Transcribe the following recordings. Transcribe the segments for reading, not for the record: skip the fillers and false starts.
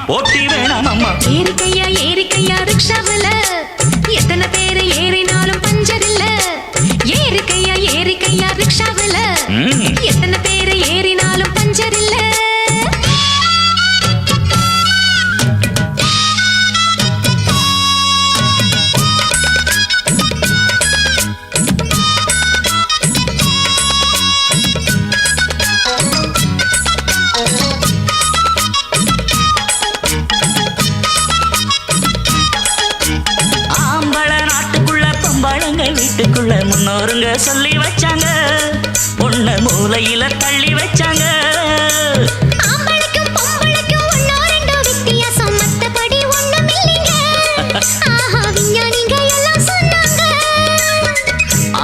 போட்டி வேணாம் அம்மா. ஏறிக்கையா ரிக்ஷாவுல எத்தனை பேரு ஏறினாலும் பஞ்சர் இல்ல. ஏறிக்கையா ரிக்ஷாவுல எத்தனை பேரு ஏறினாலும் பஞ்சர் இல்ல. வீட்டுக்குள்ள முன்னோருங்க சொல்லி வச்சாங்க, பொண்ண மூலையில தள்ளி வச்சாங்க. ஆம்பளைக்கும் பொம்பளைக்கும் ஒண்ணோ ரெண்டோ வித்தியாசம், மத்தபடி ஒண்ணும் இல்லைங்க. ஆஹா விஞ்ஞானிங்க எல்லாம் சொன்னாங்க.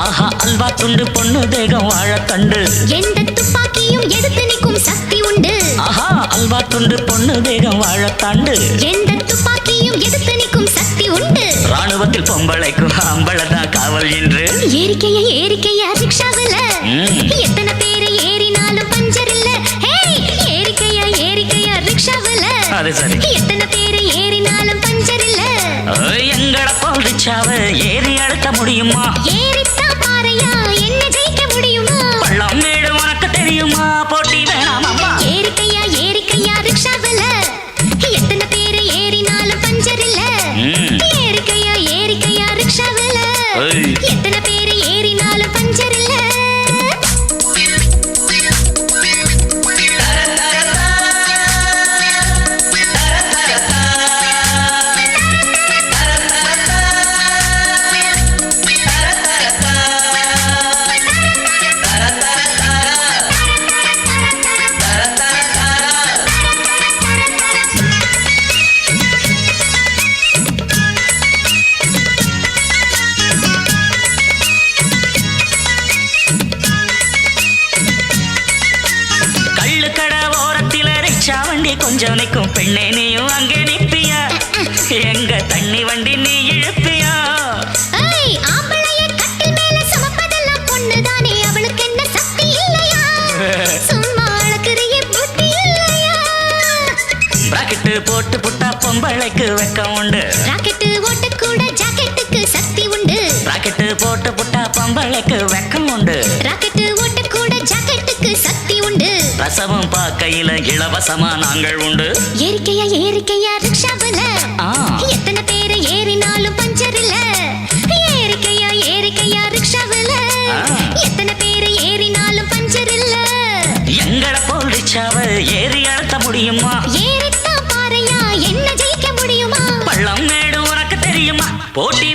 ஆஹா அல்வா துண்டு பொண்ணு தேகம் வாழத்தண்டு, எந்த துப்பாக்கியும் எடுத்து நிற்கும் சக்தி உண்டு. ஆஹா அல்வா துண்டு பொண்ணு தேகம் வாழத்தாண்டு, எந்த துப்பாக்கியும் எடுத்து நிற்கும் சக்தி உண்டு. ராணுவத்தில் பொம்பளைக்கும் ஆம்பளதான் காவல் என்று. ஏறிக்கையா ரிக்ஷாவுல எத்தனை பேரு ஏறினாலும் பஞ்சர் இல்ல. ஏறிக்கையா ரிக்ஷாவுல அது சரி, எத்தனை பேரு ஏறினாலும் பஞ்சர் இல்ல. எங்கட போல் ரிக்ஷாவை ஏறி அழுத்த முடியுமா? ஏறித்தான் பாறையா, என்ன ஜெயிக்க முடியுமா? பள்ளம் வீடு உனக்கு தெரியுமா? போட்டி வேணாம் அம்மா. ஏறிக்கையா ரிக்ஷாவுல எத்தனை பேரு ஏறினாலும் பஞ்சர் இல்ல. ஏறிக்கையா ரிக்ஷாவுல எத்தனை பேரு ஏறினாலும் பஞ்சர் இல்ல. கொஞ்சம் நிற்கும் பெண்ணே நீயும் அங்கே நிற்பியா? எங்க தண்ணி வண்டி நீ இழுப்பியா? ஆம்பளைய கட்டில் மேல சுமப்பதெல்லாம் பொண்ணுதானே, அவளுக்கு என்ன சக்தி இல்லையா? சும்மா அழகுறிய புத்தி இல்லையா? ராக்கெட்டு போட்டு புட்டா பொம்பளைக்கு வெக்கம் உண்டு. ராக்கெட்டு ஓட்ட கூட ஜாக்கெட்டுக்கு சக்தி உண்டு. ராக்கெட்டு போட்டு புட்டா பொம்பளைக்கு வெக்கம் உண்டு. ராக்கெட்டு ஓட்ட கூட ஜாக்கெட்டுக்கு சக்தி உண்டு. ரசமும் பாக்கையில இலவசமா நாங்கள் உண்டு. ஏறிக்கையா ரிக்ஷாவுல எத்தனை பேரு ஏறினாலும் பஞ்சர் இல்ல. ஏறிக்கையா ரிக்ஷாவுல எத்தனை பேரு ஏறினாலும் பஞ்சர் இல்ல. எங்கட போல் ரிக்ஷாவை ஏறி அழுத்த முடியுமா? ஏறித்தான் பாறையா, என்ன ஜெயிக்க முடியுமா? பள்ளம் மேடு உனக்கு தெரியுமா? போட்டி